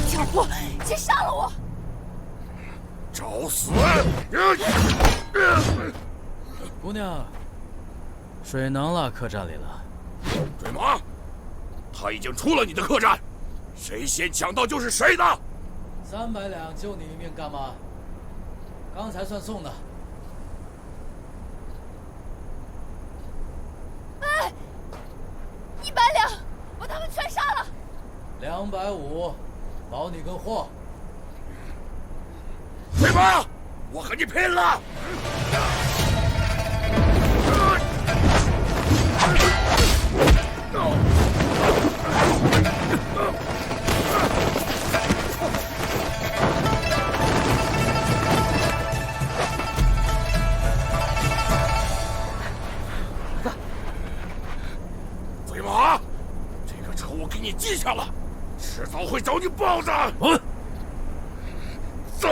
小妇，先杀了我！找死！姑娘，水能了客栈里了。追马！他已经出了你的客栈，谁先抢到就是谁的。300两救你一命干嘛？刚才算送的。哎，100两，把他们全杀了。250，保你个货。追马！我和你拼了！飞马，这个仇我给你记下了，迟早会找你报的。走！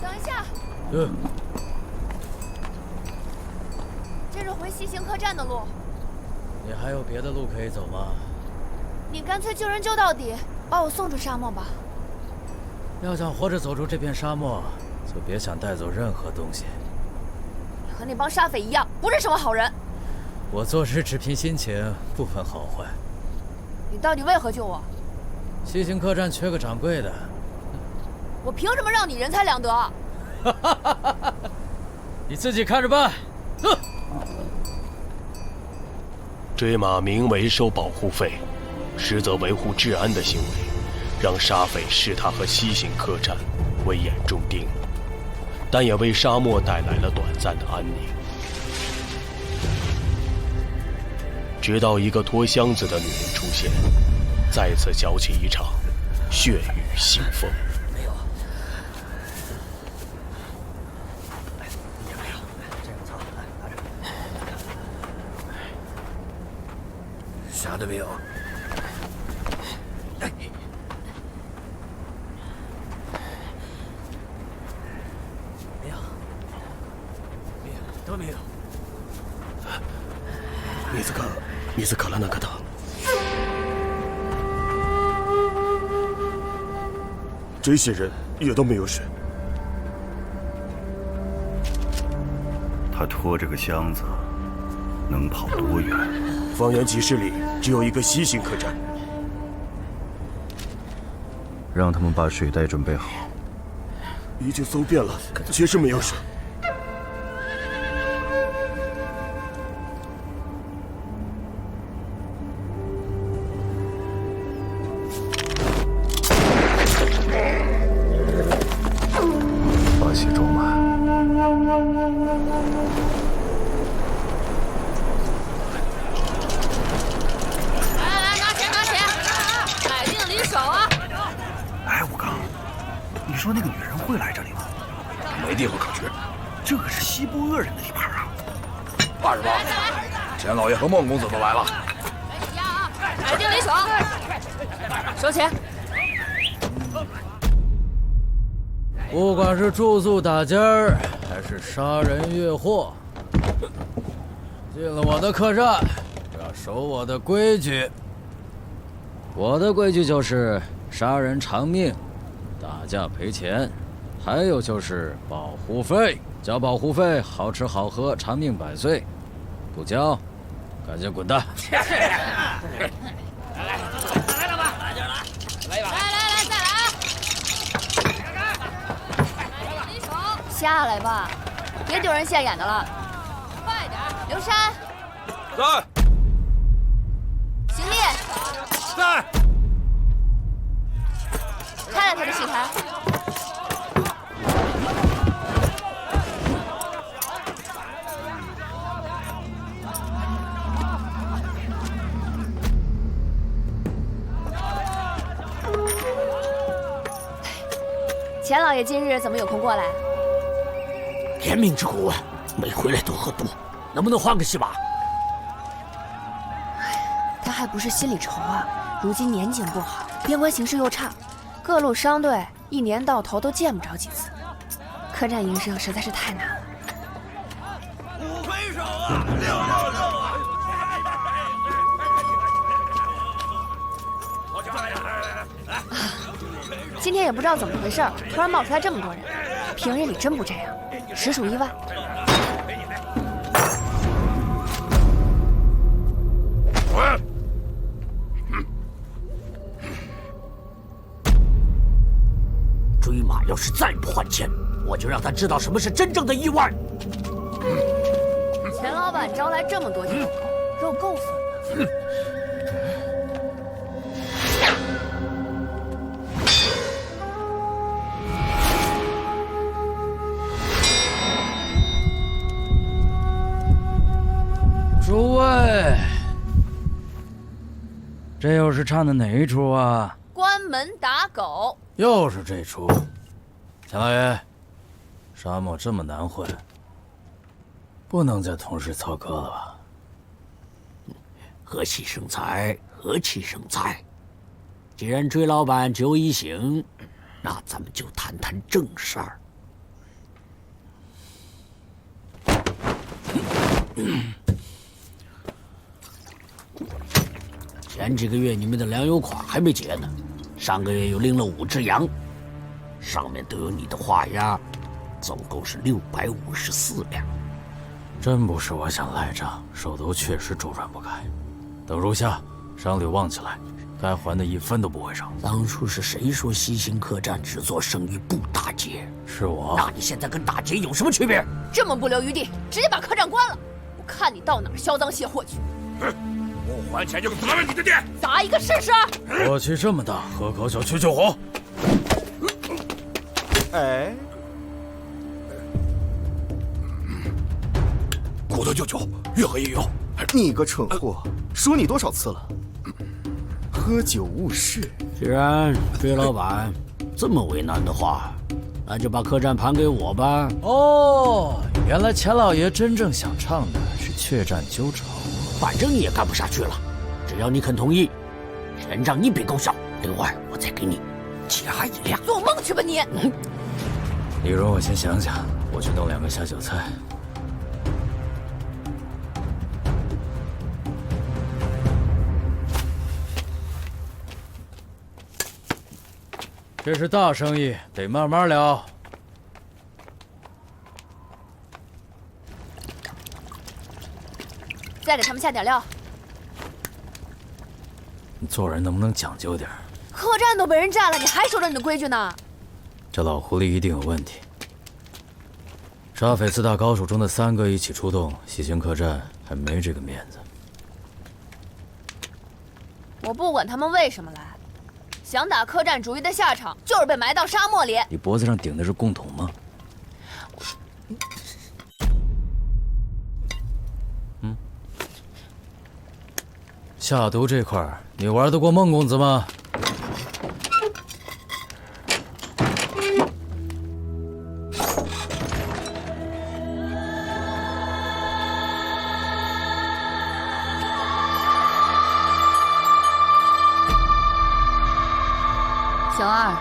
等一下，这是回西行客栈的路。你还有别的路可以走吗？你干脆救人救到底，把我送出沙漠吧。要想活着走出这片沙漠，就别想带走任何东西。你和那帮沙匪一样，不是什么好人。我做事只凭心情，不分好坏。你到底为何救我？西行客栈缺个掌柜的。我凭什么让你人财两得？你自己看着办。哼！追马名为收保护费，实则维护治安的行为，让沙匪视他和西行客栈为眼中钉，但也为沙漠带来了短暂的安宁。直到一个拖箱子的女人出现，再次搅起一场血雨腥风。没有，啥都没有。没有，都没有。自らなかった。这些人也都没有水。他拖这个箱子能跑多远？方圆几十里只有一个西行客栈。让他们把水袋准备好。已经搜遍了，确实没有水。把血装满。来，拿钱，买定离手啊！哎，武刚，你说那个女人会来这里吗？没地方可去。这可是西部恶人的地盘啊！28，钱老爷和孟公子都来了。买定离手，收钱。不管是住宿打尖儿，还是杀人越货，进了我的客栈，要守我的规矩。我的规矩就是杀人偿命，打架赔钱，还有就是保护费。交保护费，好吃好喝，长命百岁；不交，赶紧滚蛋！来了吧，来一把！来，再来！下来吧，别丢人现眼的了。快点，刘山。在。邢烈。在。开了他的戏台。钱老爷今日怎么有空过来？天命之谷没回来多喝多，能不能换个戏吧？他还不是心里愁啊！如今年景不好，边关形势又差，各路商队一年到头都见不着几次，客栈营生实在是太难了。五回手啊！666啊！好家伙！来！今天也不知道怎么回事，突然冒出来这么多人，平日里真不这样，实属意外。追马要是再不还钱，我就让他知道什么是真正的意外。钱老板招来这么多条狗，肉够分的。诸位，这又是唱的哪一出啊？关门打狗。又是这出。钱老爷，沙漠这么难混，不能再同时操戈了吧？和气生财，和气生财。既然追老板只有一醒，那咱们就谈谈正事儿。前几个月你们的粮油款还没结呢，上个月又领了5只羊，上面都有你的画押，总共是654两。真不是我想赖账，手头确实周转不开。等如下，商旅旺起来，该还的1分都不会少。当初是谁说西行客栈只做生意不打劫？是我。那你现在跟打劫有什么区别？这么不留余地，直接把客栈关了，我看你到哪儿销赃卸货去。不还钱就砸了你的店！砸一个试试！火气这么大，喝口酒去救火。哎，骨头就酒，越喝越有。你个蠢货，说你多少次了？喝酒误事。既然追老板这么为难的话，那就把客栈盘给我吧。哦，原来钱老爷真正想唱的是怯战纠缠。反正你也干不下去了，只要你肯同意，全账一笔勾销。另外，我再给你加1辆。做梦去吧你！李荣，我先想想，我去弄2个下酒菜。这是大生意，得慢慢聊。再给他们下点料。你做人能不能讲究点？客栈都被人占了，你还守着你的规矩呢？这老狐狸一定有问题。沙匪4大高手中的3个一起出动，西行客栈还没这个面子。我不管他们为什么来，想打客栈主意的下场就是被埋到沙漠里。你脖子上顶的是贡桶吗？下毒这块儿，你玩得过孟公子吗？小二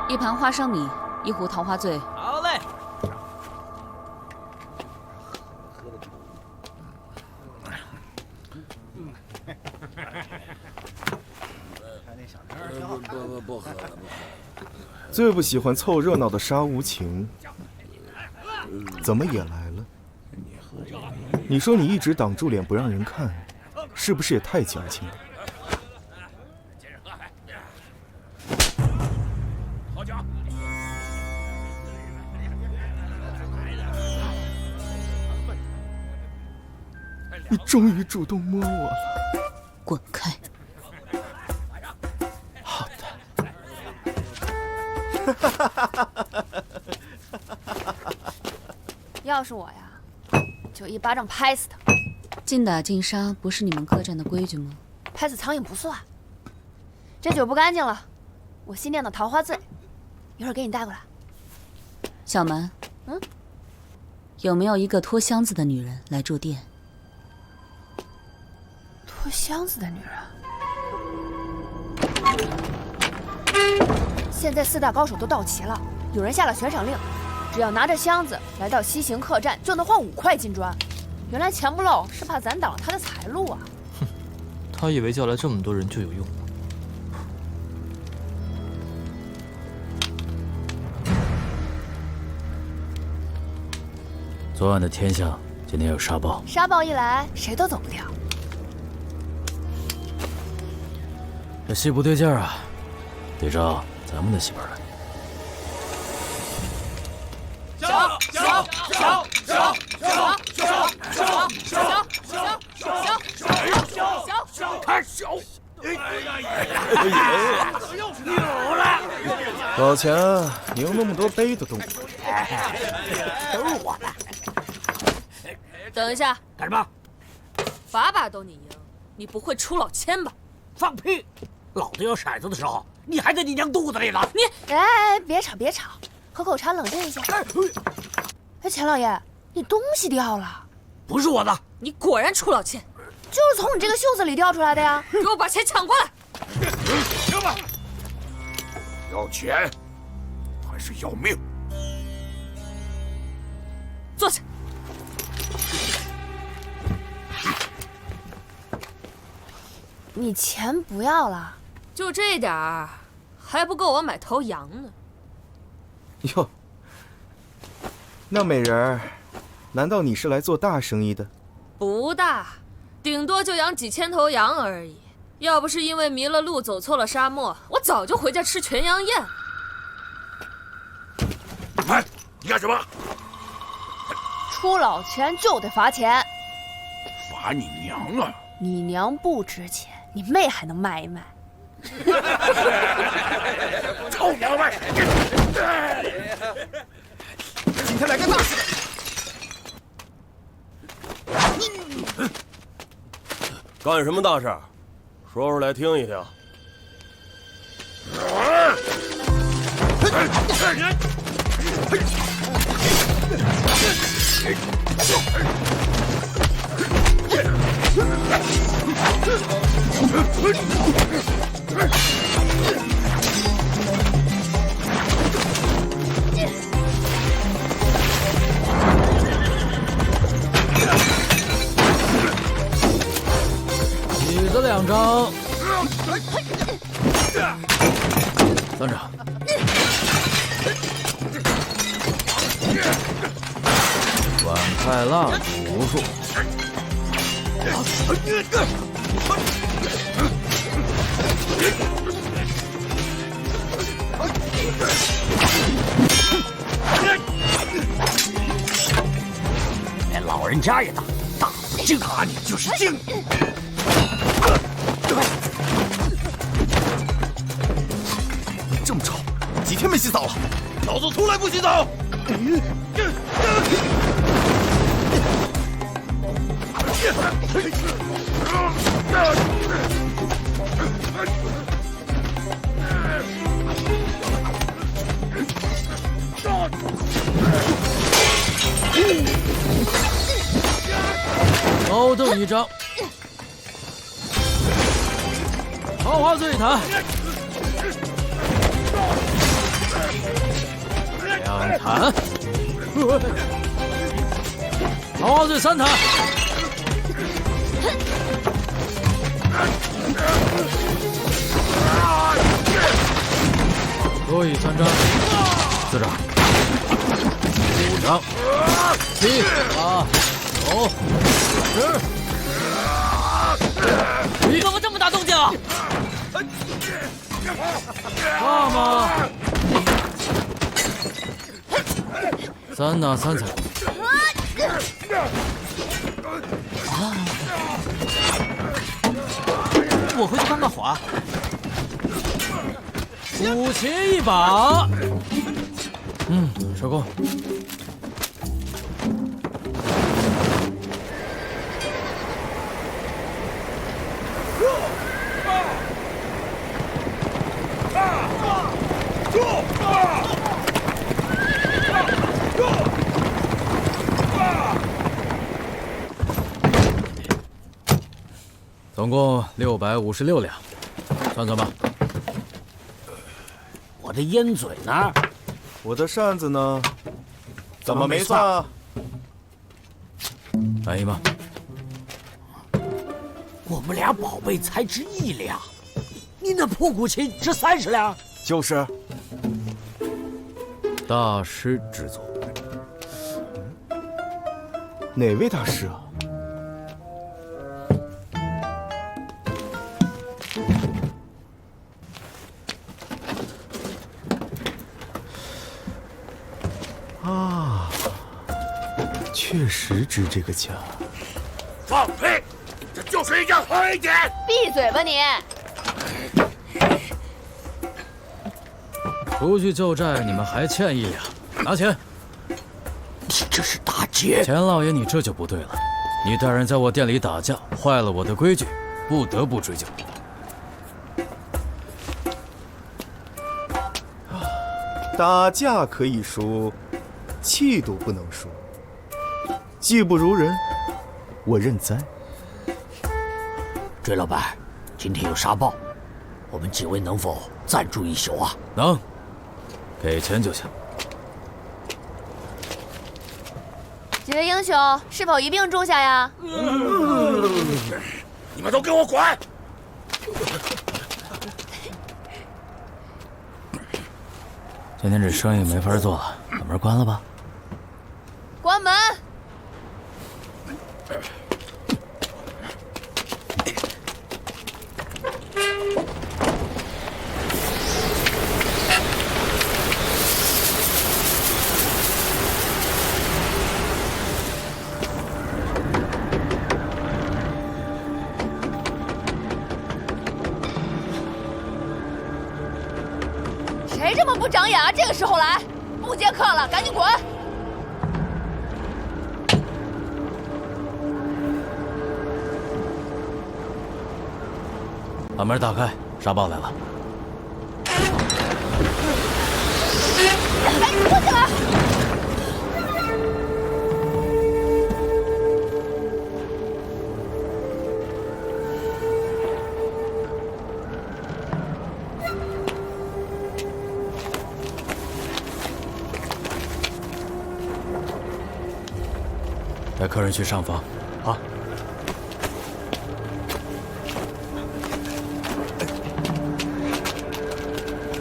，1盘花生米，1壶桃花醉。好嘞。不喝了。最不喜欢凑热闹的沙无情，怎么也来了？你说你一直挡住脸不让人看，是不是也太矫情了？好酒。你终于主动摸我了。滚开！好的。要是我呀，就一巴掌拍死他。禁打禁杀不是你们客栈的规矩吗？拍死苍蝇不算。这酒不干净了，我新酿的桃花醉，一会儿给你带过来。小蛮，有没有一个拖箱子的女人来住店？拖箱子的女人。现在4大高手都到齐了，有人下了悬赏令，只要拿着箱子来到西行客栈，就能换5块金砖。原来钱不漏是怕咱挡了他的财路啊！哼，他以为叫来这么多人就有用吗？昨晚的天象，今天有沙暴。沙暴一来，谁都走不掉。这戏不对劲儿啊，得照咱们的戏本来。看小，老钱，你用那么多杯的动物，都是我的。等一下，干什么？把把都你赢，你不会出老千吧？放屁！老子有骰子的时候，你还在你娘肚子里呢。你哎，别吵别吵，喝口茶冷静一下。哎，钱老爷，你东西掉了。不是我的。你果然出老千，就是从你这个袖子里掉出来的呀！给我把钱抢过来！行吧，要钱还是要命？坐下。你钱不要了？就这点儿，还不够我买头羊呢。哟，那美人儿，难道你是来做大生意的？不大，顶多就养几千头羊而已。要不是因为迷了路走错了沙漠，我早就回家吃全羊宴。哎，你干什么？出老千就得罚钱。罚你娘啊！你娘不值钱，你妹还能卖一卖。臭娘们！今天来个大事！干什么大事？说出来听一听。椅子2张，3张。碗筷蜡烛无数。连老人家也打，打不敬，打你就是敬你。这么臭，几天没洗澡了？老子从来不洗澡。高凳1张，桃花醉坛2坛，桃花醉3坛，桌椅3张，4张，5张，7、8、9、10。怎么这么大动静啊？爸妈，3拿3彩。我回去看看火。舞旗一把。收工。总共656两，算算吧。我的烟嘴呢？我的扇子呢？怎么没算啊？满意吗？我们俩宝贝才值1两，你那破古琴值30两。就是。大师之作。哪位大师啊？啊，确实值这个价。放屁！这就是一件黑点。闭嘴吧你！出去救债，你们还欠1两，拿钱。你这是打劫！钱老爷，你这就不对了。你带人在我店里打架，坏了我的规矩，不得不追究。打架可以输，气度不能输。技不如人，我认栽。追老板，今天有沙暴，我们几位能否暂住1宿啊？能，给钱就行。几位英雄，是否一并住下呀？你们都给我滚！今天这生意没法做了，把门关了吧。关门。谁这么不长眼啊？这个时候来，不接客了，赶紧滚！把门打开，沙豹来了。赶紧过去了！带客人去上房。好。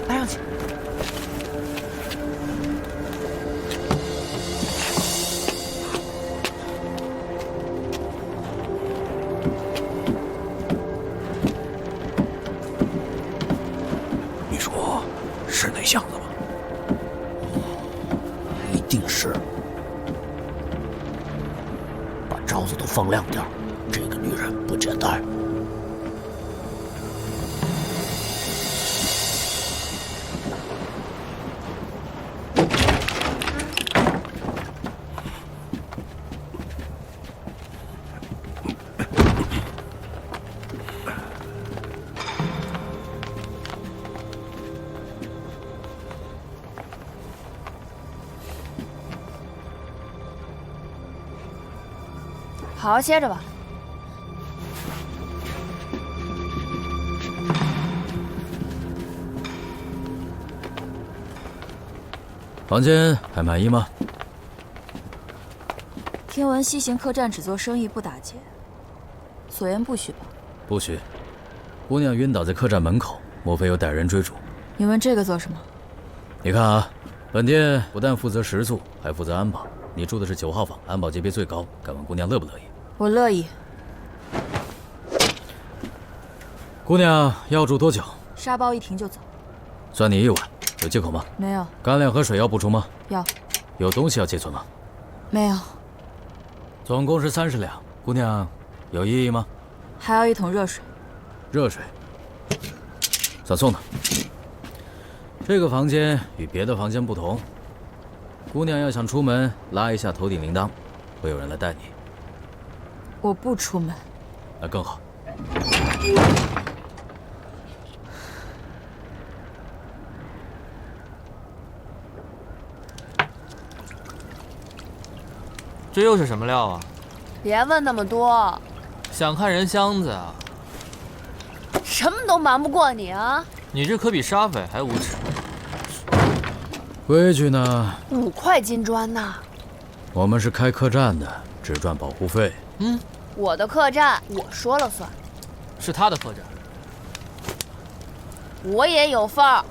搬上去。你说是那巷子吗？一定是。招子都放亮点，这个女人不简单。好好歇着吧。房间还满意吗？听闻西行客栈只做生意不打劫，所言不许吧？不许。姑娘晕倒在客栈门口，莫非有歹人追逐？你问这个做什么？你看啊，本店不但负责食宿，还负责安保。你住的是9号房，安保级别最高，敢问姑娘乐不乐意？我乐意。姑娘要住多久？沙包一停就走。算你1晚，有借口吗？没有。干粮和水要补充吗？要。有东西要借存吗？没有。总共是30两，姑娘有异议吗？还要1桶热水。热水。小宋呢？这个房间与别的房间不同，姑娘要想出门，拉一下头顶铃铛，会有人来带你。我不出门，那更好。这又是什么料啊？别问那么多，想看人箱子啊？什么都瞒不过你啊！你这可比沙匪还无耻。规矩呢？5块金砖呢。我们是开客栈的，只赚保护费。我的客栈我说了算。是他的客栈。我也有份儿。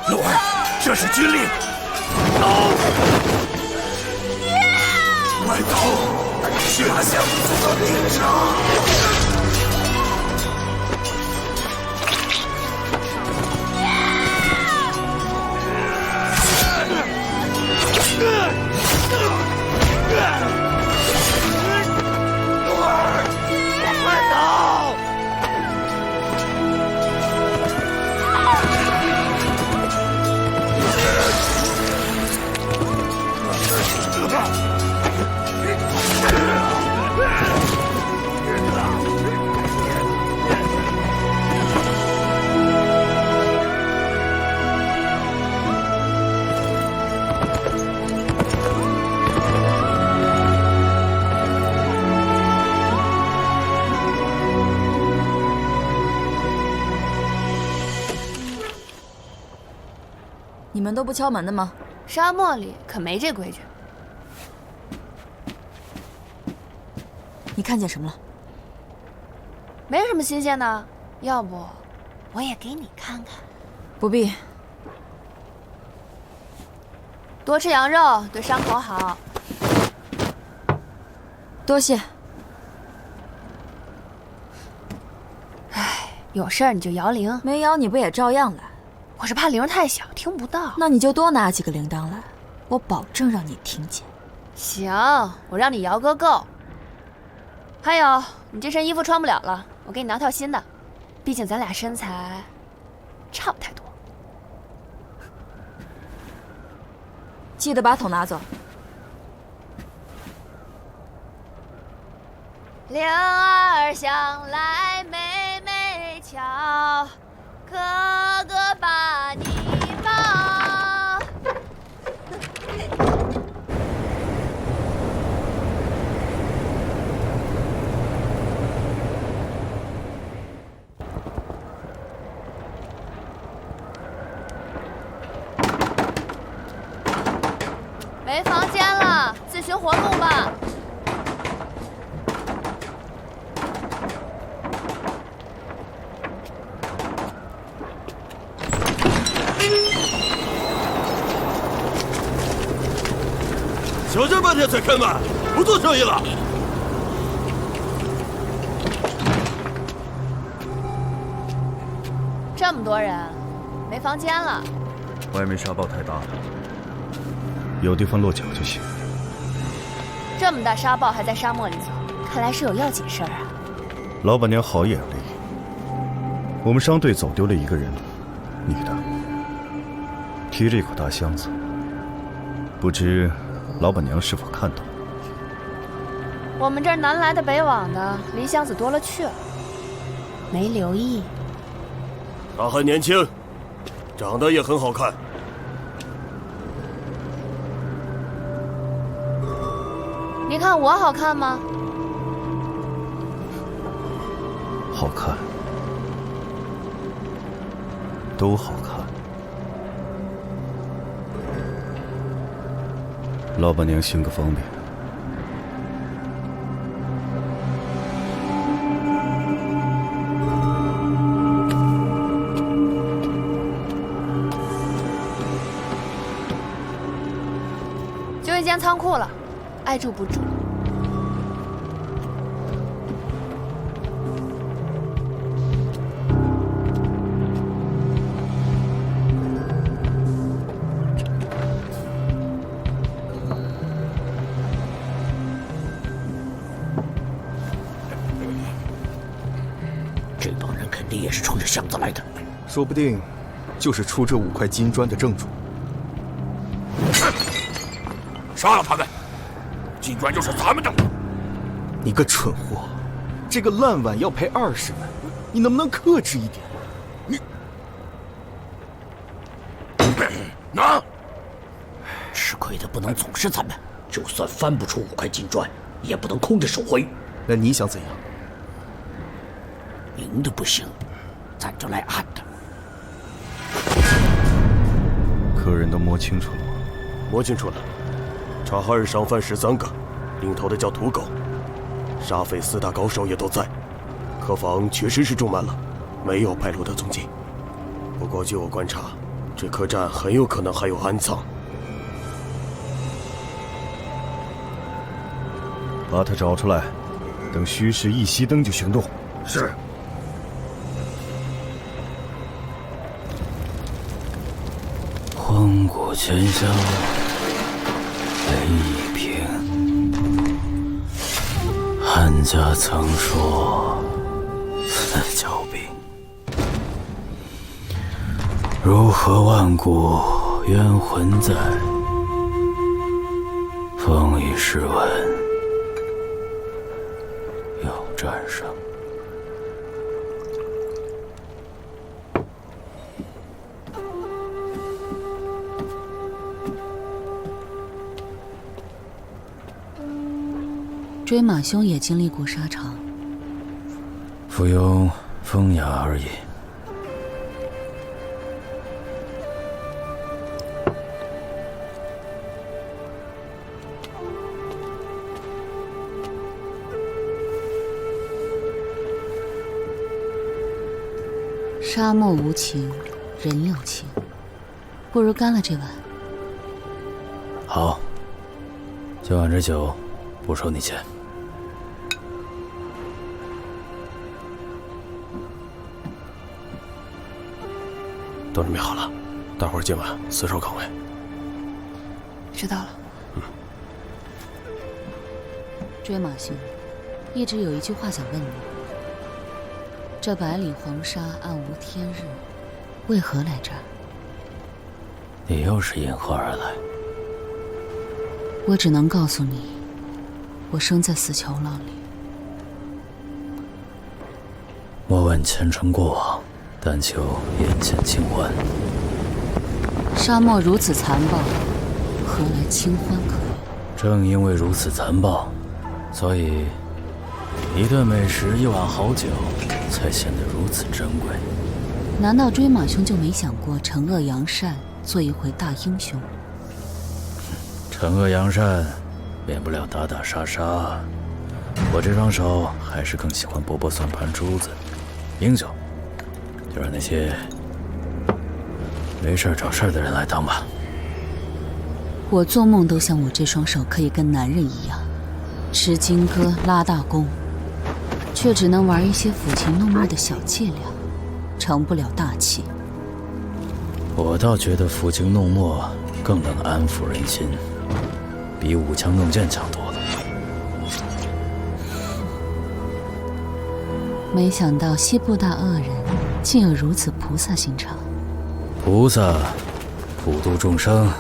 陆儿，这是军令，走！快走，去把箱子送到顶上。陆儿，快走！你们都不敲门的吗？沙漠里可没这规矩。你看见什么了？没什么新鲜的，要不我也给你看看。不必。多吃羊肉对伤口好。多谢。唉，有事儿你就摇铃，没摇你不也照样来？我是怕铃太小听不到。那你就多拿几个铃铛来，我保证让你听见。行，我让你摇个够。还有，你这身衣服穿不了了，我给你拿套新的。毕竟咱俩身材差不太多。记得把桶拿走。铃儿响来妹妹敲，哥哥把你抱。没房间了，自寻活路吧。想这半天才开门，不做生意了？这么多人，没房间了。外面沙暴太大了，有地方落脚就行。这么大沙暴还在沙漠里走，看来是有要紧事儿啊。老板娘好眼力，我们商队走丢了一个人，女的，提着一口大箱子，不知老板娘是否看到？我们这儿南来的北往的，离箱子多了去了，没留意。他很年轻，长得也很好看。你看我好看吗？好看，都好看。老板娘行个方便，间仓库了，爱住不住。这帮人肯定也是冲着箱子来的，说不定就是出这5块金砖的正主。杀了他们！金砖就是咱们的。你个蠢货，这个烂碗要赔20万，你能不能克制一点？拿！吃亏的不能总是咱们，就算翻不出5块金砖，也不能空着手回。那你想怎样？赢的不行，咱就来暗的。客人都摸清楚了吗？摸清楚了，察哈尔商贩13个，领头的叫土狗，沙匪4大高手也都在。客房确实是住满了，没有败露的踪迹。不过据我观察，这客栈很有可能还有暗藏。把他找出来，等虚实一熄灯就行动。是。荒古全消，雷一平。汉家曾说：“四角兵，如何万古冤魂在？风雨试问，有战胜。”追马兄也经历过沙场，附庸风雅而已。沙漠无情，人有情，不如干了这碗。好，今晚这酒不收你钱。都准备好了，待会儿今晚死守岗位。知道了。追马兄，一直有一句话想问你：这百里黄沙暗无天日，为何来这儿？你又是因何而来？我只能告诉你，我生在死囚牢里。莫问前尘过往，但求眼前清欢。沙漠如此残暴，何来清欢可言？正因为如此残暴，所以一顿美食一碗好酒才显得如此珍贵。难道追马兄就没想过惩恶扬善，做一回大英雄？惩恶扬善，免不了打打杀杀。我这双手还是更喜欢拨拨算盘珠子。英雄，就让那些没事找事的人来当吧。我做梦都想我这双手可以跟男人一样，吃金戈拉大弓，却只能玩一些抚琴弄墨的小伎俩，成不了大器。我倒觉得抚琴弄墨更能安抚人心，比舞枪弄剑强多了。没想到西部大恶人竟有如此菩萨心肠。菩萨普度众生，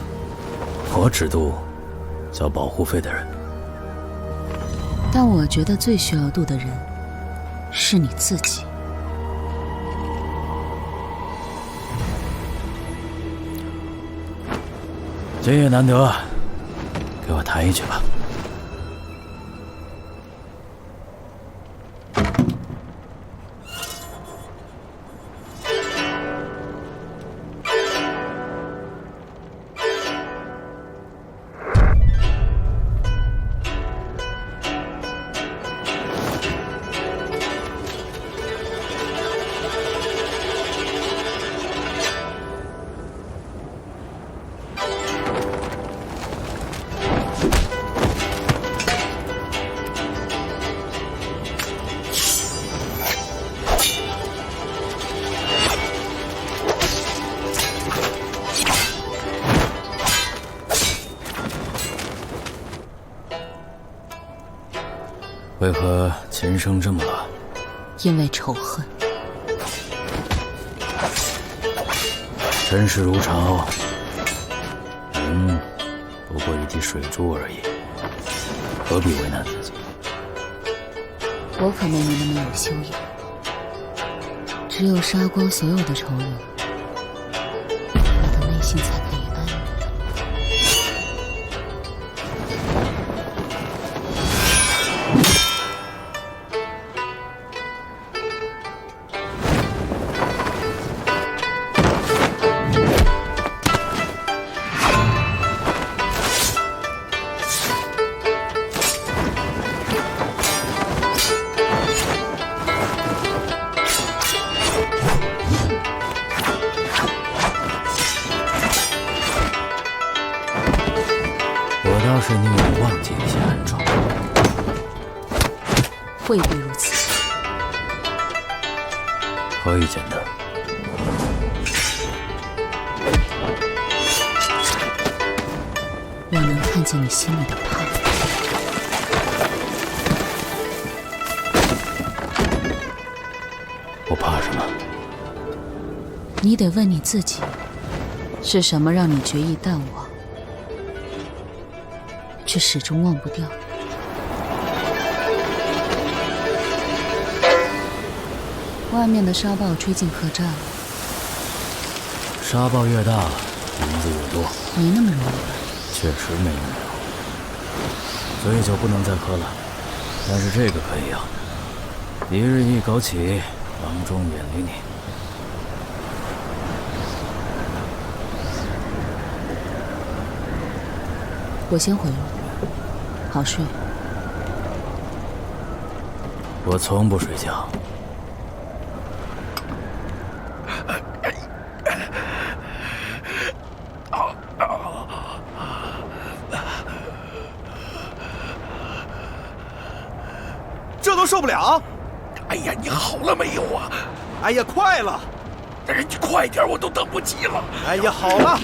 我只度交保护费的人。但我觉得最需要度的人是你自己。今夜难得，给我弹一曲吧。为何琴声这么乱？因为仇恨。尘世如潮，不过一滴水珠而已，何必为难自己？我可没你那么有修养，只有杀光所有的仇人，我的内心才可以安宁。倒是宁愿忘记一些安装，未必如此。何以见得？我能看见你心里的怕。我怕什么？你得问你自己，是什么让你决意淡忘，却始终忘不掉？外面的沙暴吹进客栈了。沙暴越大，银子越多。没那么容易吧？确实没那么容易。所以酒不能再喝了，但是这个可以啊。一日一枸杞，郎中远离你。我先回了，好睡。我从不睡觉。这都受不了！哎呀，你好了没有啊？哎呀，快了！人家快点，我都等不及了。哎呀，好了。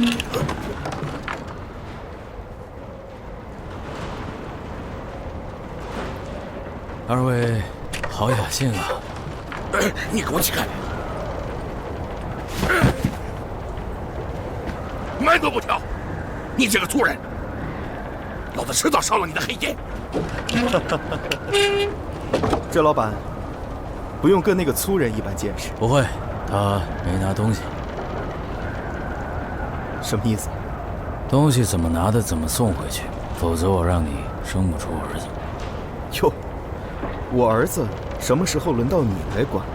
二位好雅兴啊！你给我起开！慢走不调！你这个粗人，老子迟早烧了你的黑烟！这老板不用跟那个粗人一般见识。不会，他没拿东西。什么意思？东西怎么拿的怎么送回去，否则我让你生不出儿子。哟，我儿子什么时候轮到你来管？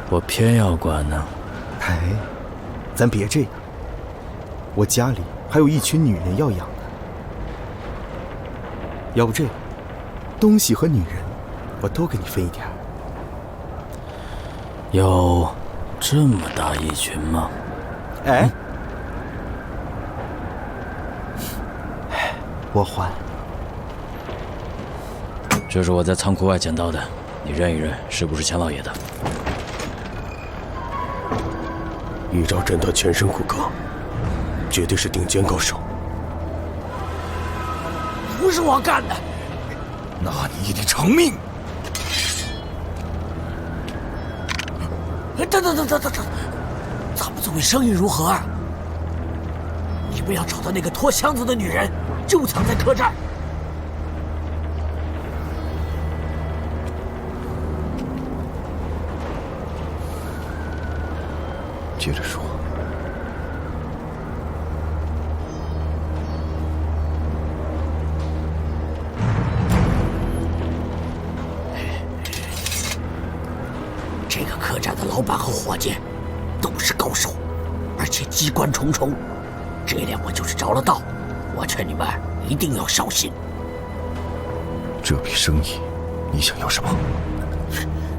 我偏要管呢。哎，咱别这样。我家里还有一群女人要养呢。要不这样，东西和女人，我都给你分一点。有这么大一群吗？哎，我还。这是我在仓库外捡到的，你认一认，是不是钱老爷的？依照朕的全身骨骼，绝对是顶尖高手。不是我干的，那你得偿命！等，咱们作为生意如何啊？你们要找到那个拖箱子的女人，就藏在客栈。接着说。这个客栈的老板和伙计都是高手，而且机关重重，这点我就是着了道。我劝你们一定要小心。这笔生意，你想要什么？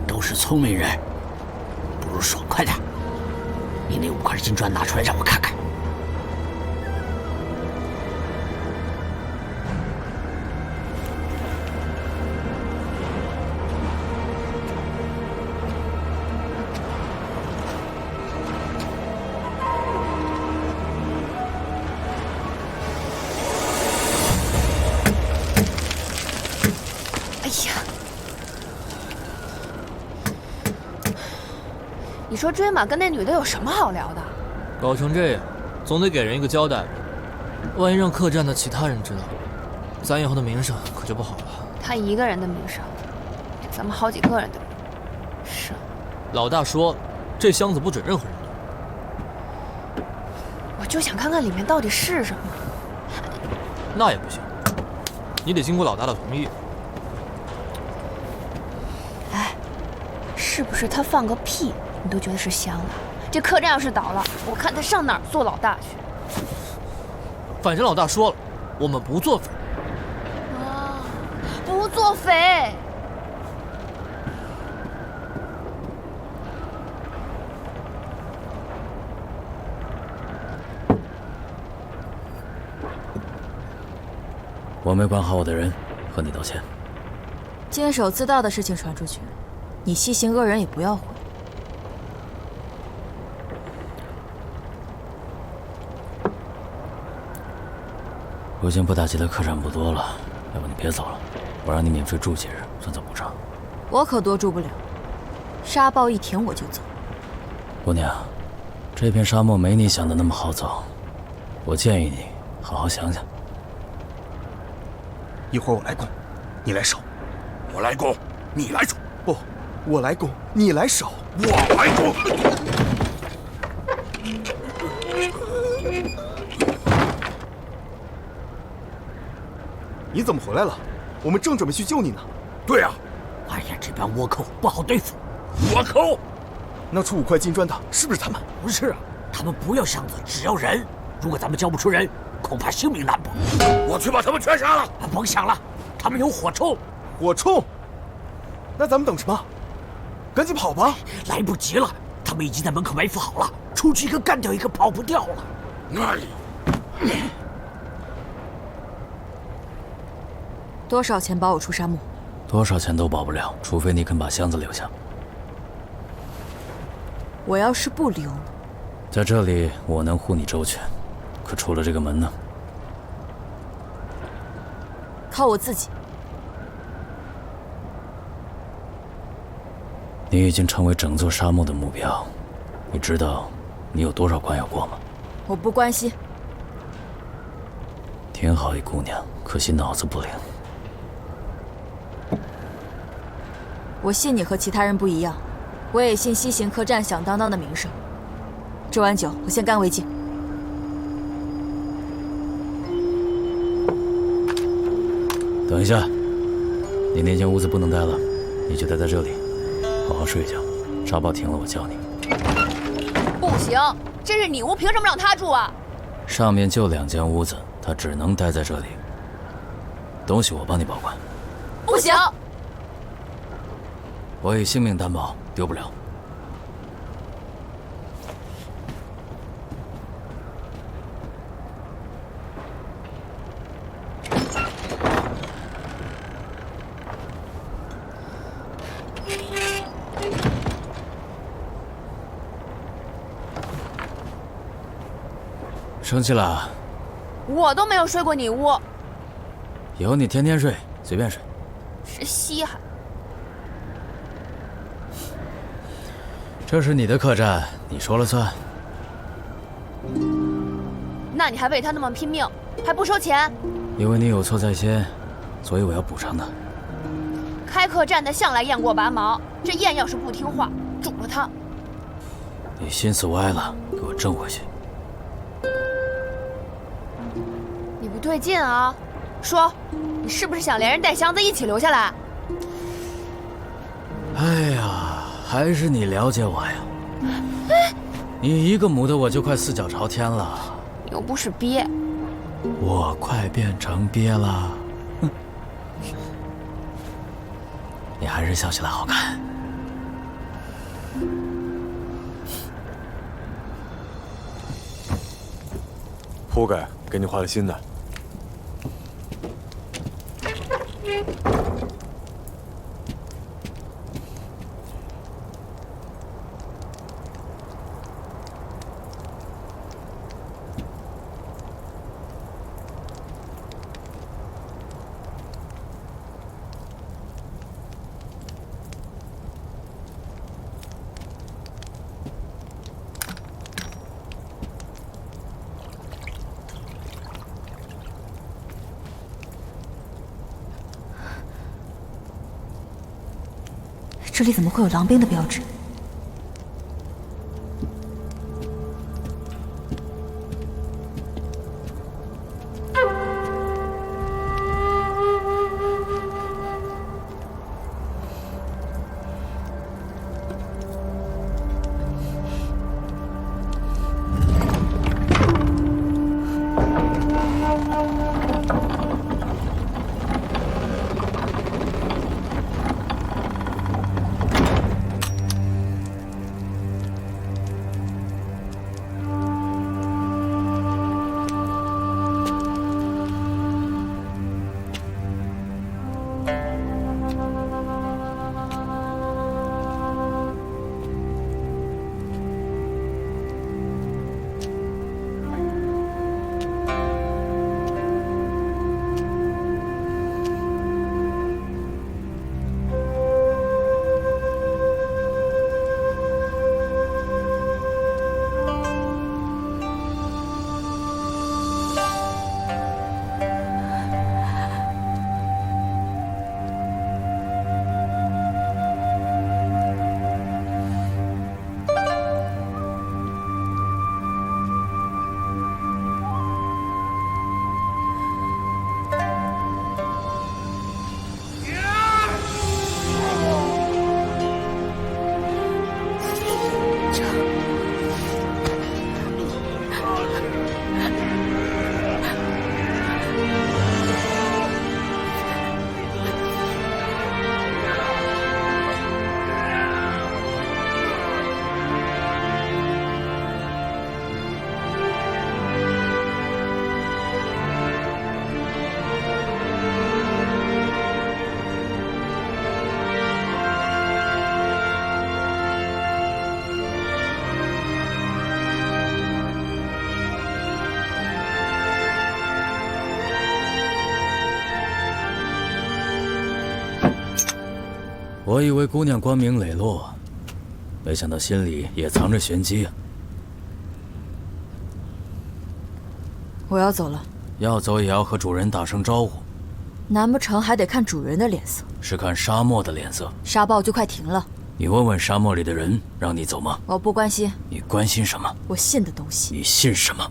都是聪明人，不如爽快点。你那5块金砖拿出来让我看看。你说追马跟那女的有什么好聊的？搞成这样，总得给人一个交代吧。万一让客栈的其他人知道，咱以后的名声可就不好了。他一个人的名声，咱们好几个人的名声。老大说了，这箱子不准任何人动。我就想看看里面到底是什么。那也不行，你得经过老大的同意。哎，是不是他放个屁，你都觉得是香的？这客栈要是倒了，我看他上哪儿做老大去。反正老大说了，我们不做匪。啊，不做匪。我没管好我的人，和你道歉。监守自盗的事情传出去，你西行恶人也不要混。如今不打劫的客栈不多了，要不你别走了，我让你免费住几日，算作补偿。我可多住不了，沙暴一停我就走。姑娘，这片沙漠没你想的那么好走，我建议你好好想想。一会儿我来攻，你来守。我来攻，你来守。不，我来攻，你来守。我来攻。你怎么回来了？我们正准备去救你呢。对啊。哎呀，这帮倭寇不好对付。倭寇？那出5块金砖的，是不是他们？不是啊，他们不要箱子，只要人。如果咱们交不出人，恐怕性命难保。我去把他们全杀了！甭想了，他们有火铳。火铳？那咱们等什么？赶紧跑吧！来不及了，他们已经在门口埋伏好了，出去一个干掉一个，跑不掉了。多少钱保我出沙漠？多少钱都保不了，除非你肯把箱子留下。我要是不留，在这里我能护你周全，可出了这个门呢？靠我自己。你已经成为整座沙漠的目标，你知道你有多少关要过吗？我不关心。挺好一姑娘，可惜脑子不灵。我信你和其他人不一样，我也信西行客栈响当当的名声。这碗酒我先干为敬。等一下，你那间屋子不能待了，你就待在这里，好好睡一觉。沙暴停了，我叫你。不行，这是你屋，凭什么让他住啊？上面就2间屋子，他只能待在这里。东西我帮你保管。不行。我以性命担保，丢不了。生气了？我都没有睡过你屋。以后你天天睡，随便睡。是稀罕。这是你的客栈，你说了算。那你还为他那么拼命，还不收钱？因为你有错在先，所以我要补偿他。开客栈的向来雁过拔毛，这雁要是不听话，煮了它。你心思歪了，给我挣回去。你不对劲啊！说，你是不是想连人带箱子一起留下来？哎呀，还是你了解我呀！你一个母的，我就快4脚朝天了。又不是鳖，我快变成鳖了。哼，你还是笑起来好看。铺盖给你换了新的。这里怎么会有狼兵的标志？我以为姑娘光明磊落，没想到心里也藏着玄机啊！我要走了。要走也要和主人打声招呼。难不成还得看主人的脸色？是看沙漠的脸色。沙暴就快停了。你问问沙漠里的人，让你走吗？我不关心。你关心什么？我信的东西。你信什么？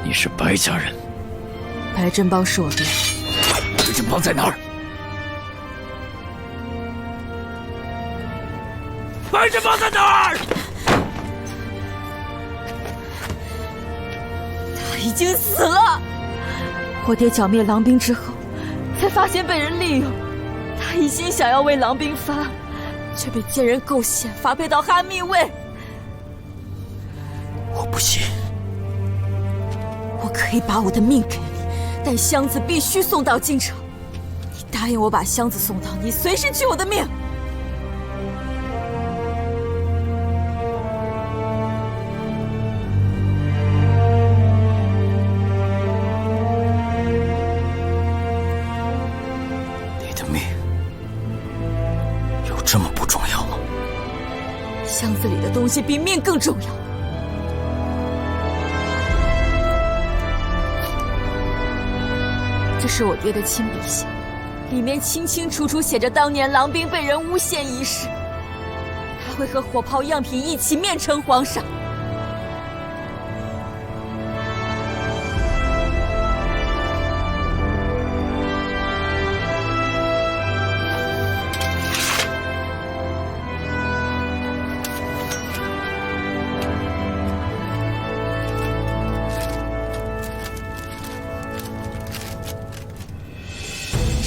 你是白家人。白振邦是我爹。白振邦在哪儿？白振邦在哪儿？他已经死了。我爹剿灭狼兵之后，才发现被人利用。他一心想要为狼兵发案，却被奸人构陷，发配到哈密卫。我不信。我可以把我的命给你，但箱子必须送到京城。你答应我把箱子送到，你随时取我的命。你的命有这么不重要吗？箱子里的东西比命更重要。这是我爹的亲笔信，里面清清楚楚写着当年狼兵被人诬陷一事。他会和火炮样品一起面呈皇上。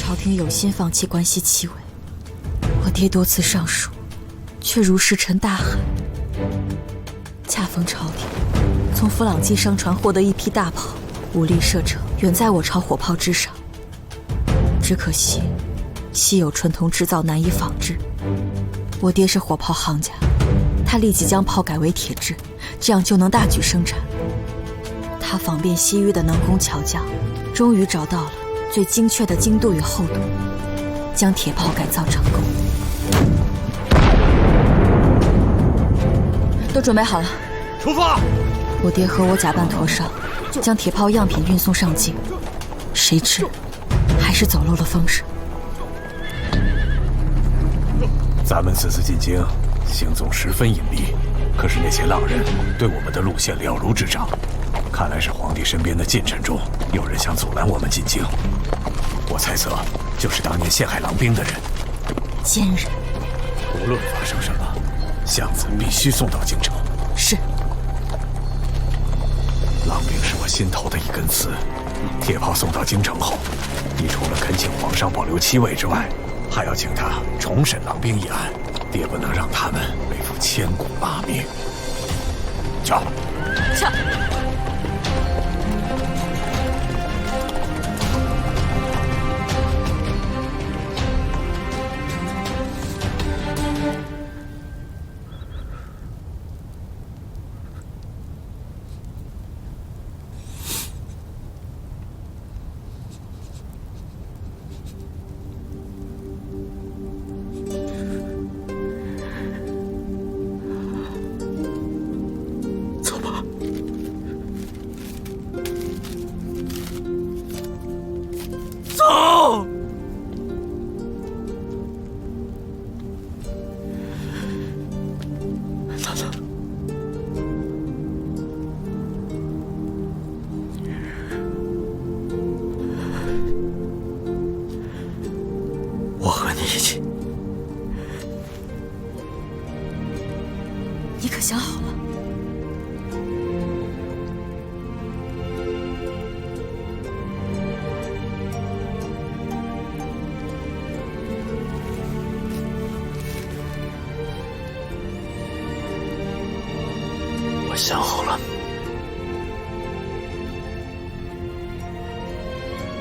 朝廷有心放弃关西七尾，我爹多次上书，却如石沉大海。恰逢朝廷从弗朗基商船获得一批大炮，武力射程远在我朝火炮之上。只可惜稀有纯铜制造难以仿制。我爹是火炮行家，他立即将炮改为铁制，这样就能大举生产。他访遍西域的能工巧匠，终于找到了最精确的精度与厚度，将铁炮改造成功。都准备好了，出发！我爹和我假扮驼商，将铁炮样品运送上京，谁知还是走漏了风声。咱们此次进京，行踪十分隐蔽，可是那些浪人对我们的路线了如指掌。看来是皇帝身边的近臣中有人想阻拦我们进京。我猜测，就是当年陷害郎兵的人。奸人！无论发生什么，箱子必须送到京城。是。郎兵是我心头的一根刺。铁炮送到京城后，你除了恳请皇上保留7位之外，还要请他重审郎兵一案，爹不能让他们背负千古骂名。瞧，瞧。我和你一起。你可想好了？我想好了。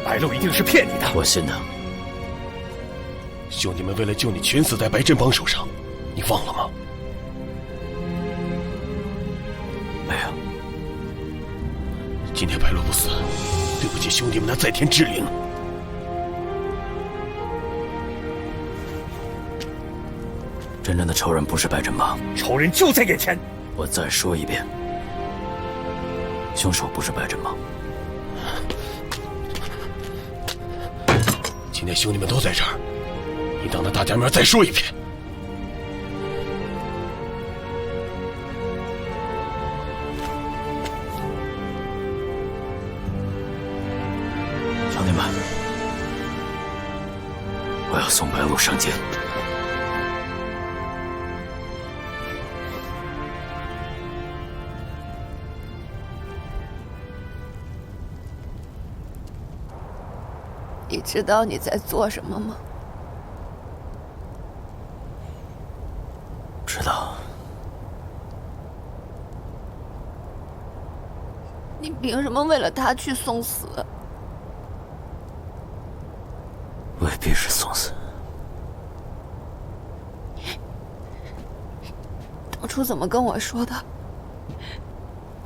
白鹿一定是骗你的，我信他。兄弟们为了救你，全死在白振邦手上，你忘了吗？没有。今天白鹿不死，对不起兄弟们的在天之灵。真正的仇人不是白振邦，仇人就在眼前。我再说一遍，凶手不是白振邦。今天兄弟们都在这儿，你当着大家面再说一遍。兄弟们，我要送白鹿上京。你知道你在做什么吗？知道。你凭什么为了他去送死？未必是送死。当初怎么跟我说的？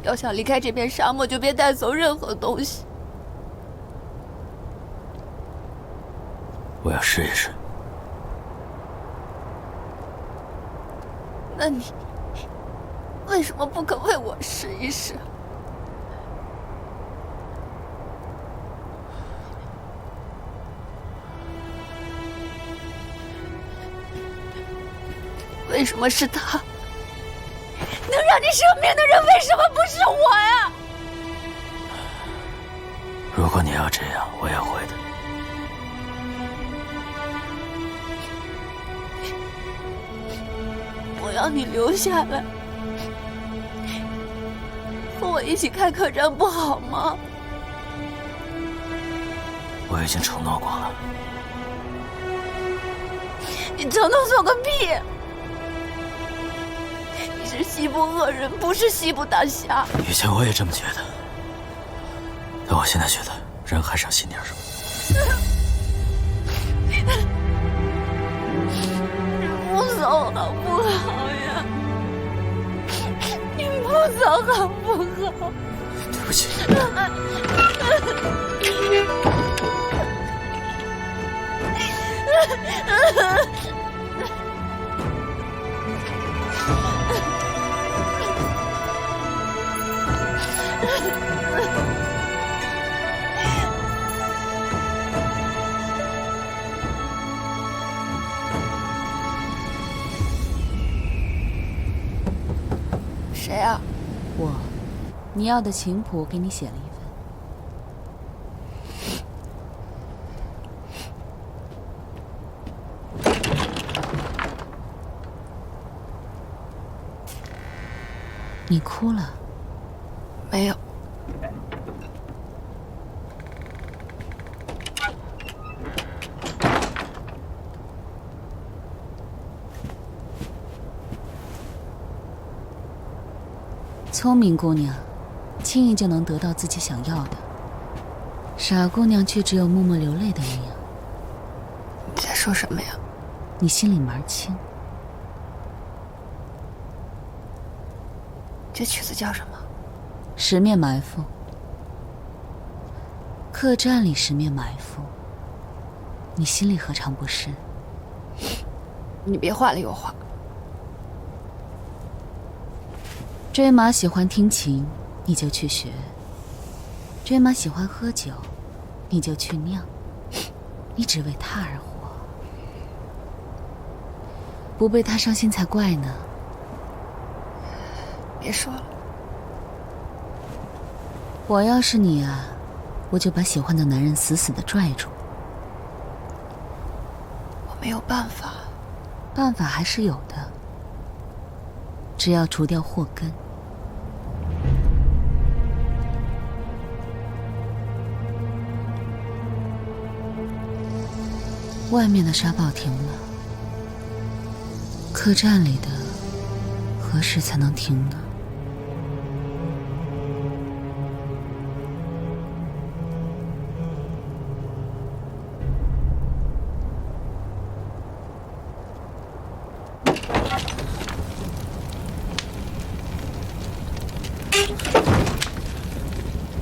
要想离开这片沙漠，就别带走任何东西。我要试一试。那你为什么不肯为我试一试？为什么是他？能让你生病的人，为什么不是我呀？如果你要这样，我也会的。我要你留下来，和我一起开客栈，不好吗？我已经承诺过了，你承诺做个屁！你是西部恶人，不是西部大侠。以前我也这么觉得，但我现在觉得人还是要信点什么。你不走好不好呀？你不走好不好？对不起。谁啊？我，你要的琴谱我给你写了一份。你哭了？没有。聪明姑娘，轻易就能得到自己想要的；傻姑娘却只有默默流泪的那样。你在说什么呀？你心里门清。这曲子叫什么？十面埋伏。客栈里十面埋伏，你心里何尝不是？你别话里有话。追马喜欢听琴，你就去学；追马喜欢喝酒，你就去酿。你只为他而活，不被他伤心才怪呢。别说了。我要是你啊，我就把喜欢的男人死死地拽住。我没有办法。办法还是有的，只要除掉祸根。外面的沙暴停了，客栈里的何时才能停呢？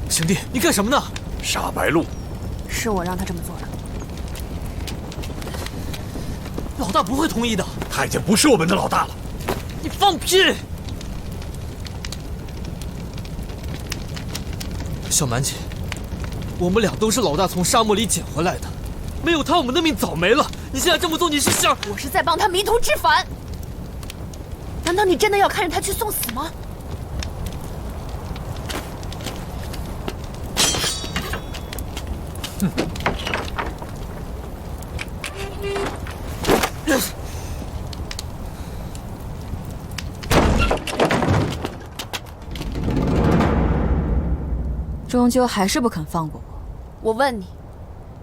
兄弟，你干什么呢？杀白鹿，是我让他这么做的。老大不会同意的。他已经不是我们的老大了。你放屁！小蛮姐，我们俩都是老大从沙漠里捡回来的，没有他，我们的命早没了。你现在这么做，你是想……我是在帮他迷途知返。难道你真的要看着他去送死吗？哼！终究还是不肯放过我。我问你，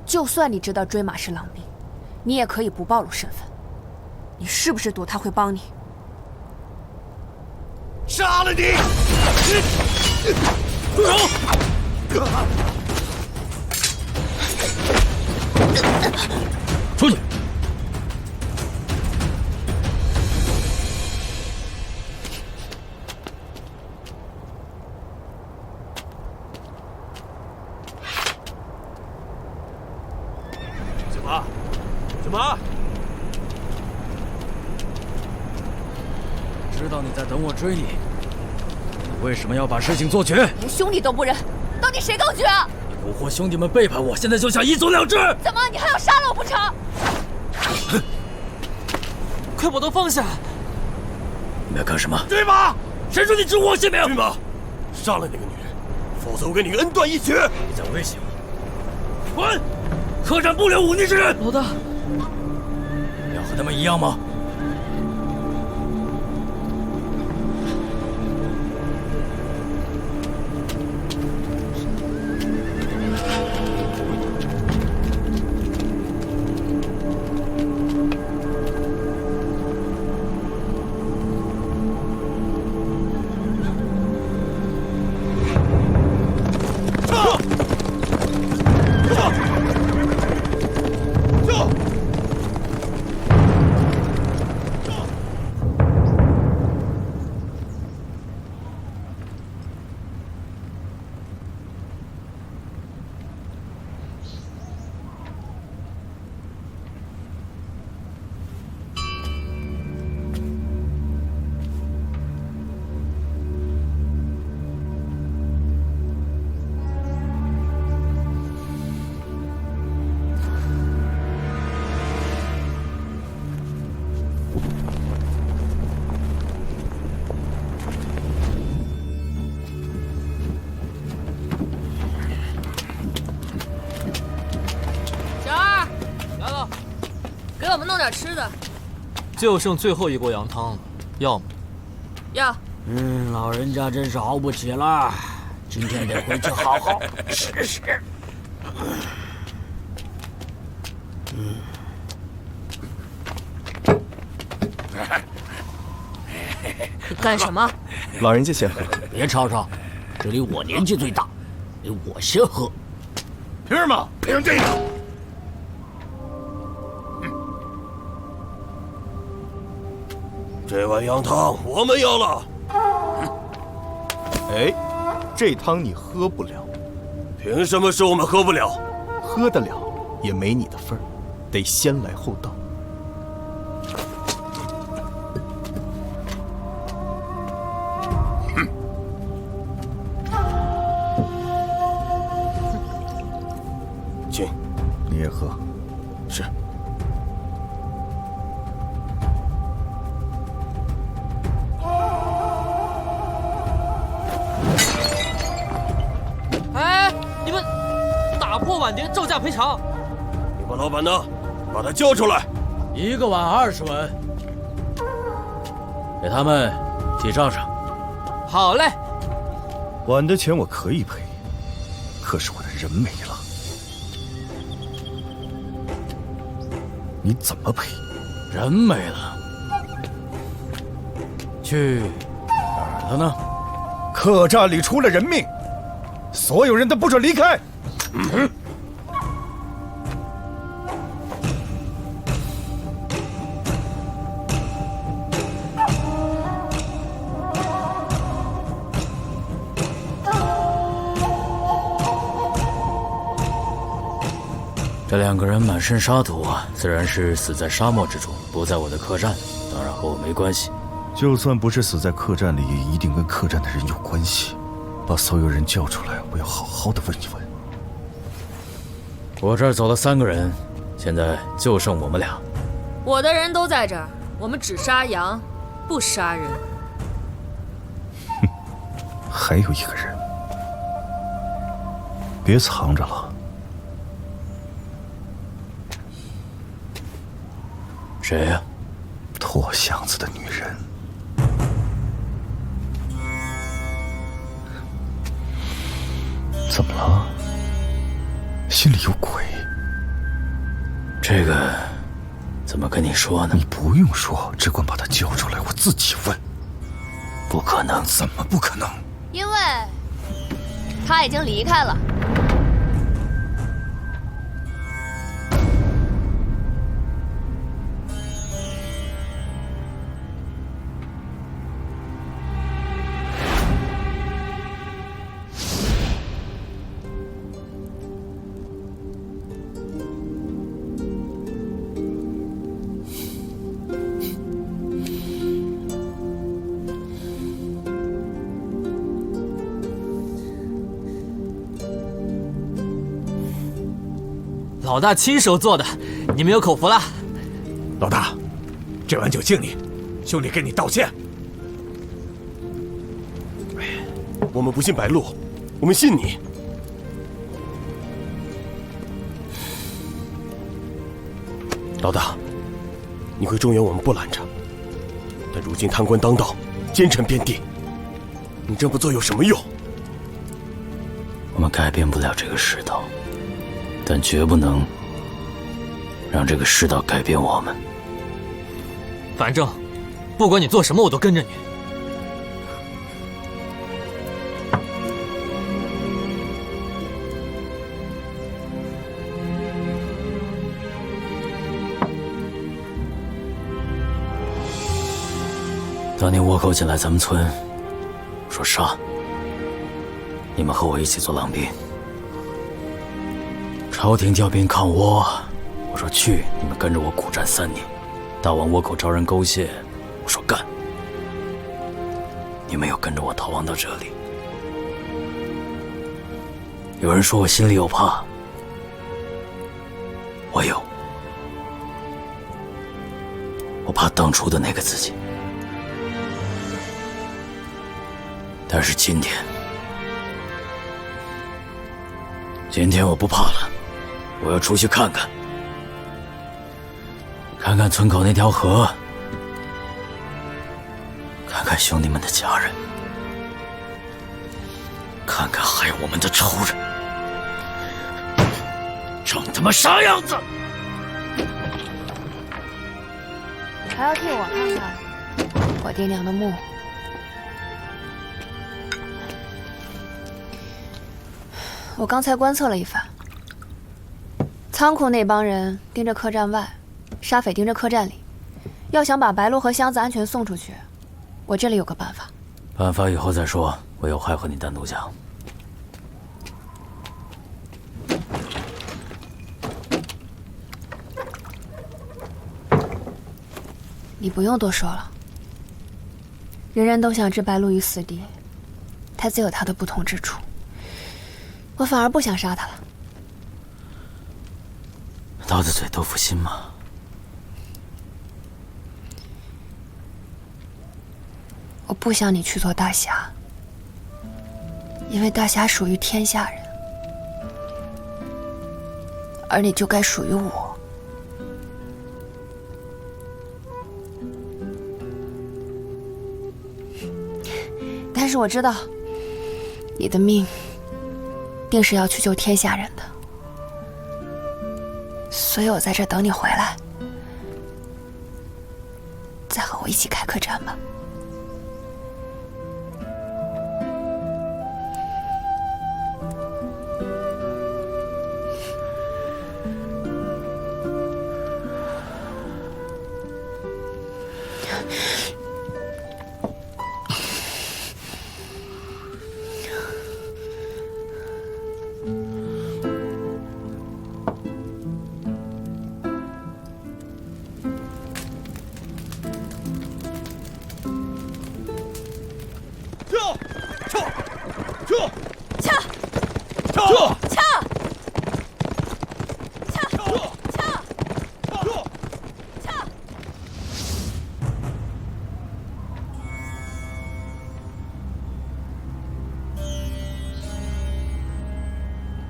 就算你知道追马是狼兵，你也可以不暴露身份。你是不是赌他会帮你？杀了你！住手！出去！怎么？知道你在等我追你，你为什么要把事情做绝？连兄弟都不认，到底谁更绝啊？你蛊惑兄弟们背叛我，现在就想一走了之？怎么，你还要杀了我不成？快把刀放下！你们要干什么？追马！谁说你知我性命？追马！杀了那个女人，否则我跟你恩断义绝！你在威胁我？滚！客栈不留忤逆之人。老大，要和他们一样吗？点吃的。就剩最后一锅羊汤了，要吗？要。老人家真是熬不起了，今天得回去好好吃吃。干什么？老人家先喝。别吵吵，这里我年纪最大，得我先喝。凭什么？凭这个。这碗羊汤我们要了。哎，这汤你喝不了。凭什么是我们喝不了？喝得了，也没你的份儿，得先来后到。请，你也喝。是。哎，你们打破碗碟，照价赔偿。你把老板呢？把他叫出来。一个碗20文，给他们记账上。好嘞。碗的钱我可以赔，可是我的人没了。你怎么赔？人没了，去哪儿了呢？客栈里出了人命，所有人都不准离开。这2个人满身沙土，自然是死在沙漠之中，不在我的客栈，当然和我没关系。就算不是死在客栈里，也一定跟客栈的人有关系。把所有人叫出来，我要好好的问一问。我这儿走了3个人，现在就剩我们俩。我的人都在这儿，我们只杀羊，不杀人。哼，还有1个人，别藏着了。谁呀？脱箱子的女人。怎么了？心里有鬼？这个怎么跟你说呢？你不用说，只管把她叫出来，我自己问。不可能。怎么不可能？因为他已经离开了。老大亲手做的，你们有口福了。老大，这碗酒敬你，兄弟给你道歉。我们不信白鹿，我们信你。老大，你回中原我们不拦着，但如今贪官当道，奸臣遍地，你这么做有什么用？我们改变不了这个世道，但绝不能让这个世道改变我们。反正，不管你做什么，我都跟着你。当年倭寇进来咱们村，说杀，你们和我一起做狼兵。朝廷调兵抗倭，我说去，你们跟着我苦战3年。大王倭寇招人勾践，我说干，你们又跟着我逃亡到这里。有人说我心里有怕，我有，我怕当初的那个自己。但是今天我不怕了，我要出去看看看看村口那条河，看看兄弟们的家人，看看害我们的仇人，长他妈啥样子？还要替我看看我爹娘的墓。我刚才观测了一番，仓库那帮人盯着客栈外，沙匪盯着客栈里。要想把白鹿和箱子安全送出去，我这里有个办法。办法以后再说，我有话和你单独讲。你不用多说了，人人都想置白鹿于死地，他自有他的不同之处。我反而不想杀他了。刀子嘴豆腐心吗？我不想你去做大侠，因为大侠属于天下人，而你就该属于我。但是我知道，你的命定是要去救天下人的，所以我在这等你回来，再和我一起开客栈吧。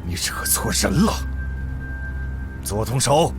你惹错人了，左同手。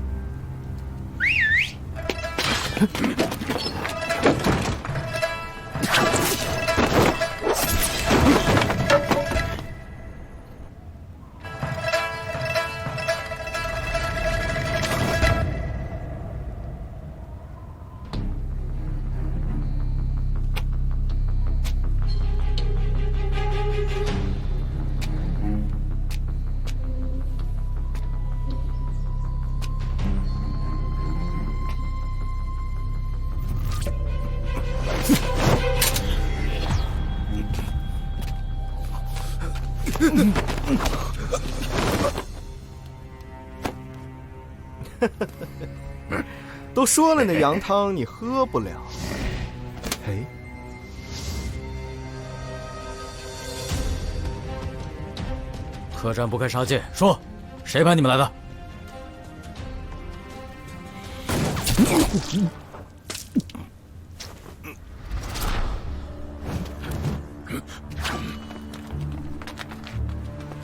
都说了那羊汤你喝不了。哎，客栈不开杀戒，说，谁派你们来的？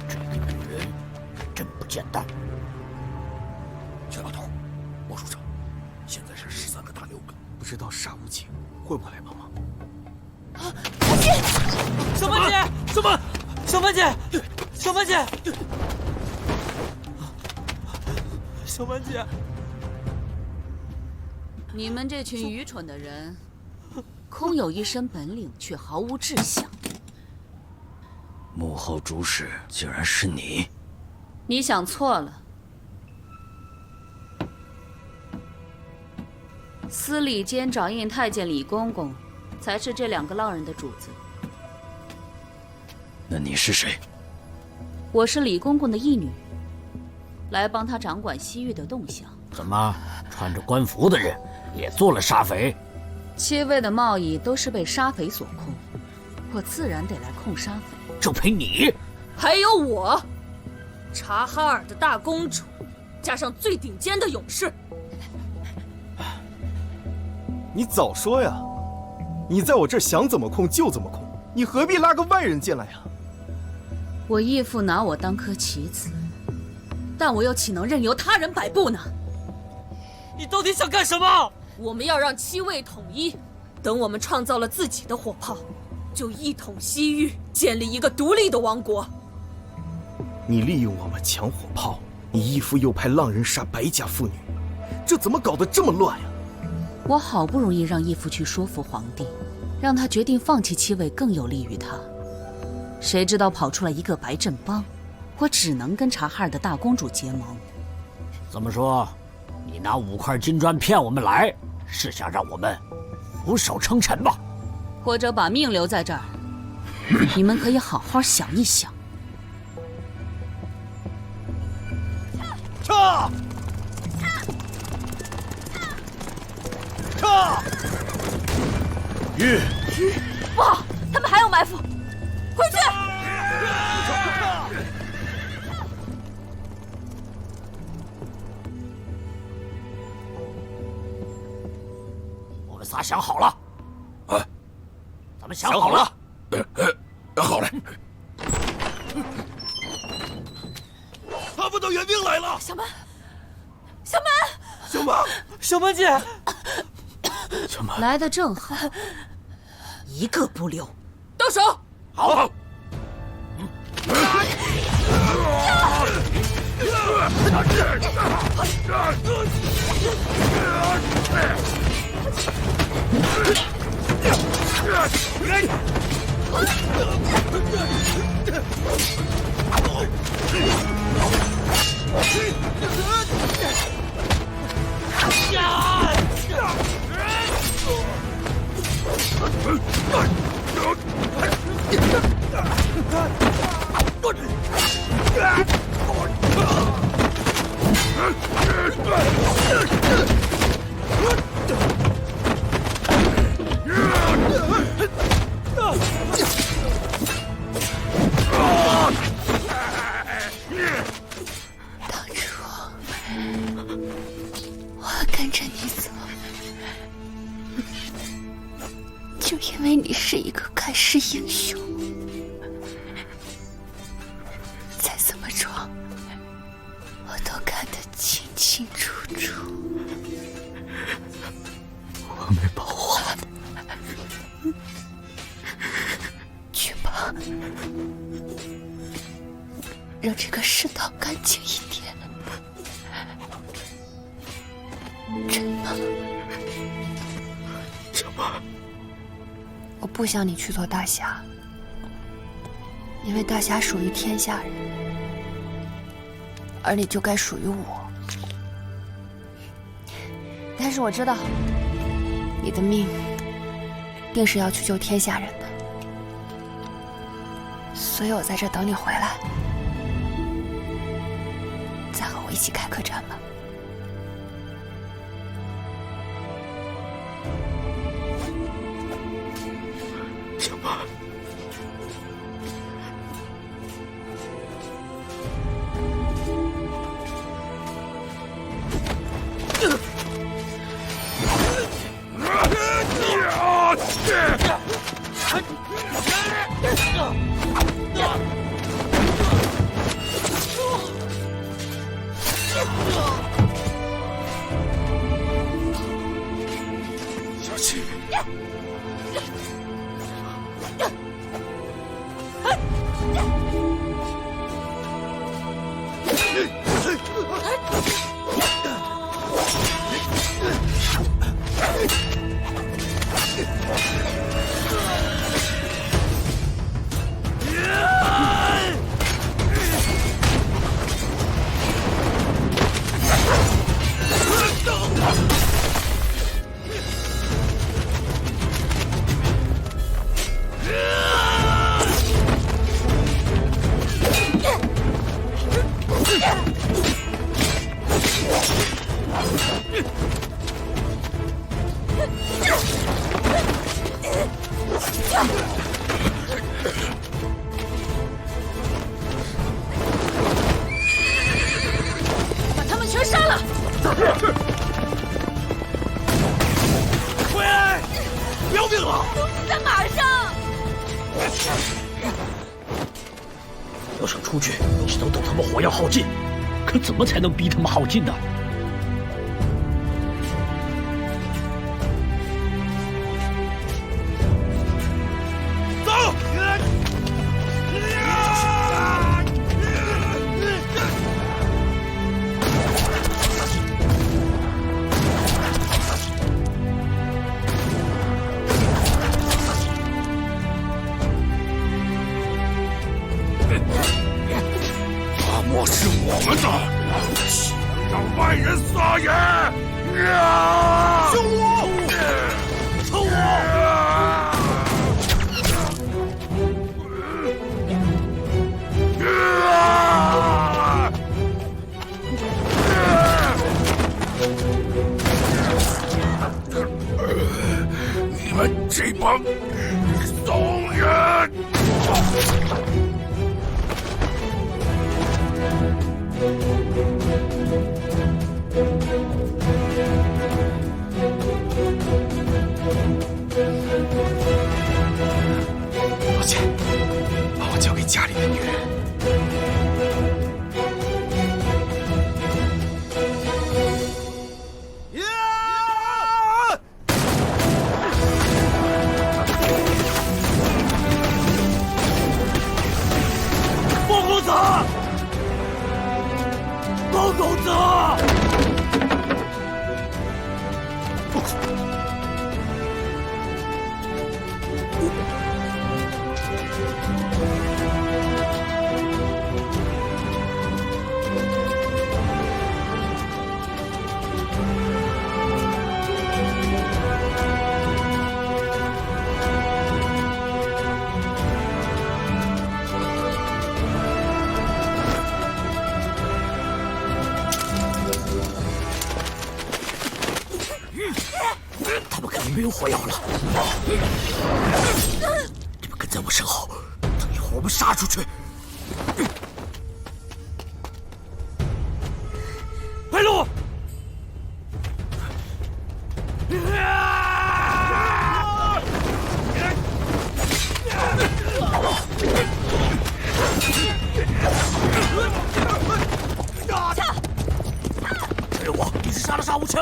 这个女人真不简单。薛老头，莫署长，现在是13个大6个，不知道沙无情会不会来帮忙？小曼姐，小曼姐，小曼姐，小曼姐，你们这群愚蠢的人，空有一身本领，却毫无志向。幕后主使竟然是你！你想错了。司礼监掌印太监李公公，才是这2个浪人的主子。那你是谁？我是李公公的义女，来帮他掌管西域的动向。怎么，穿着官服的人也做了沙匪？7位的贸易都是被沙匪所控，我自然得来控沙匪。就凭你？还有我，察哈尔的大公主，加上最顶尖的勇士。你早说呀！你在我这儿想怎么控就怎么控，你何必拉个外人进来呀？我义父拿我当颗棋子，但我又岂能任由他人摆布呢？你到底想干什么？我们要让七卫统一，等我们创造了自己的火炮，就一统西域，建立一个独立的王国。你利用我们抢火炮，你义父又派浪人杀白家妇女，这怎么搞得这么乱呀？我好不容易让义父去说服皇帝，让他决定放弃七卫更有利于他，谁知道跑出来一个白振邦，我只能跟察哈尔的大公主结盟。怎么说？你拿5块金砖骗我们来，是想让我们俯首称臣吧？或者把命留在这儿，你们可以好好想一想。撤！撤！鱼，不好，他们还有埋伏，回去！我们仨想好了，啊，咱们想好了。好嘞。他们的援兵来了！小门，小门，小门，小门姐，小门来的正好，一个不留。动手！好。当初我跟着你走，就因为你是一个盖世英雄，再怎么装，我都看得清清楚楚。我没保护好你，去吧，让这个世道干净一点。真的，小马，我不想你去做大侠，因为大侠属于天下人，而你就该属于我。但是我知道，你的命定是要去救天下人的，所以我在这等你回来，再和我一起开客栈吧。小马，小七，把他们全杀了！回来！不要命了！都死在马上！要想出去，只能等他们火药耗尽。可怎么才能逼他们耗尽呢？漠是我们的，岂能让外人撒野？救我！救我！你们这帮怂人！老钱，把我交给家里的女人。包公子，包公子。他们肯定没有火药了。你们跟在我身后，等一会儿我们杀出去。白鹿，只有我一直杀了杀无情。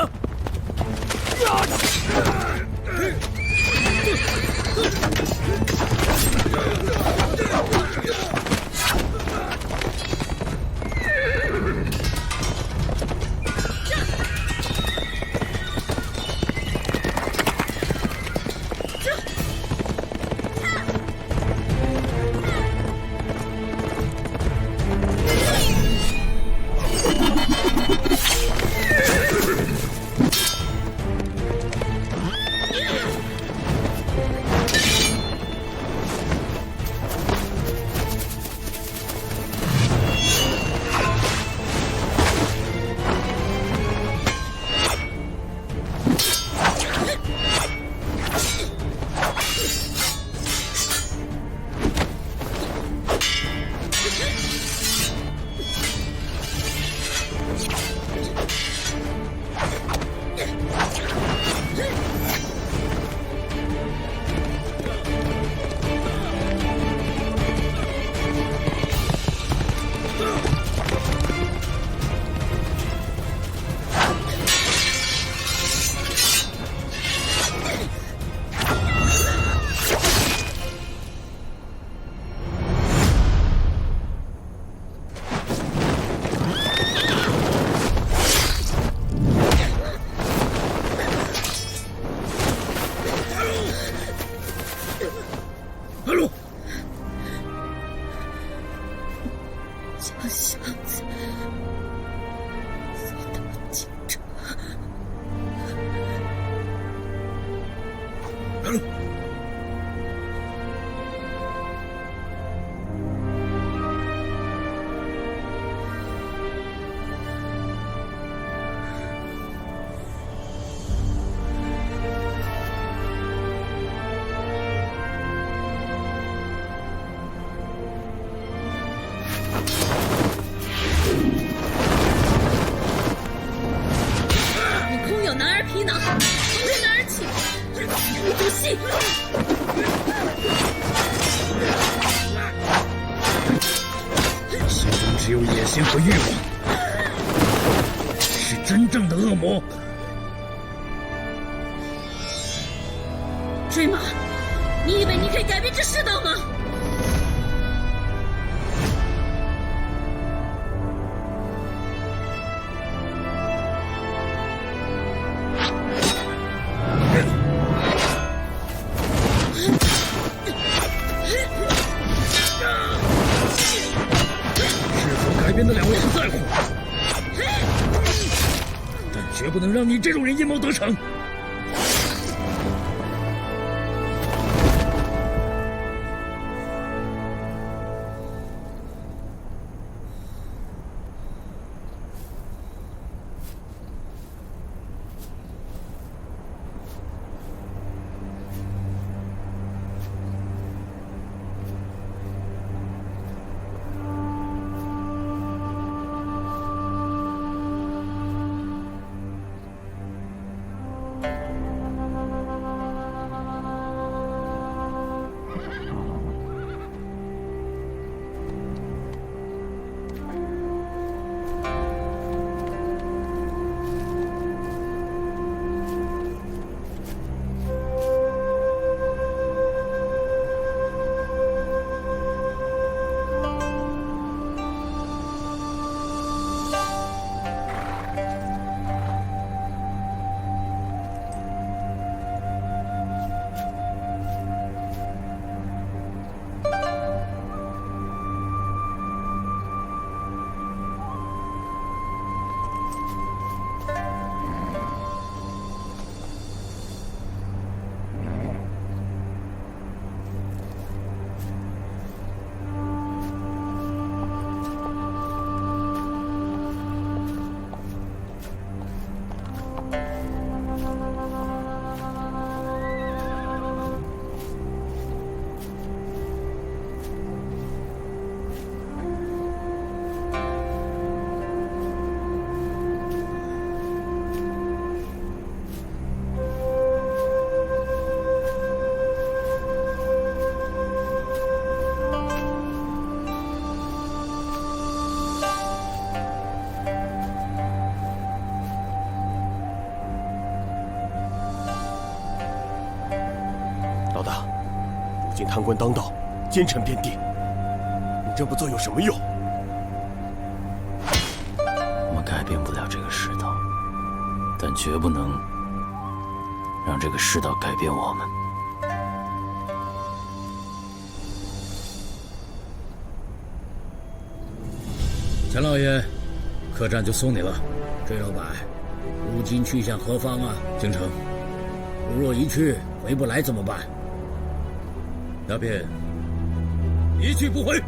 将箱子送到京城。白鹿，你空有男儿皮囊，无男儿气，无主戏。心中只有野心和欲望，是真正的恶魔。追马，你以为你可以改变这世道吗？是否改变边的两位不在乎，但绝不能让你这种人阴谋得逞。老大，如今贪官当道，奸臣遍地，你这么做有什么用？我们改变不了这个世道，但绝不能让这个世道改变我们。钱老爷，客栈就送你了。坠老板，如今去向何方啊？京城，如若一去回不来怎么办？鸦片，一去不回。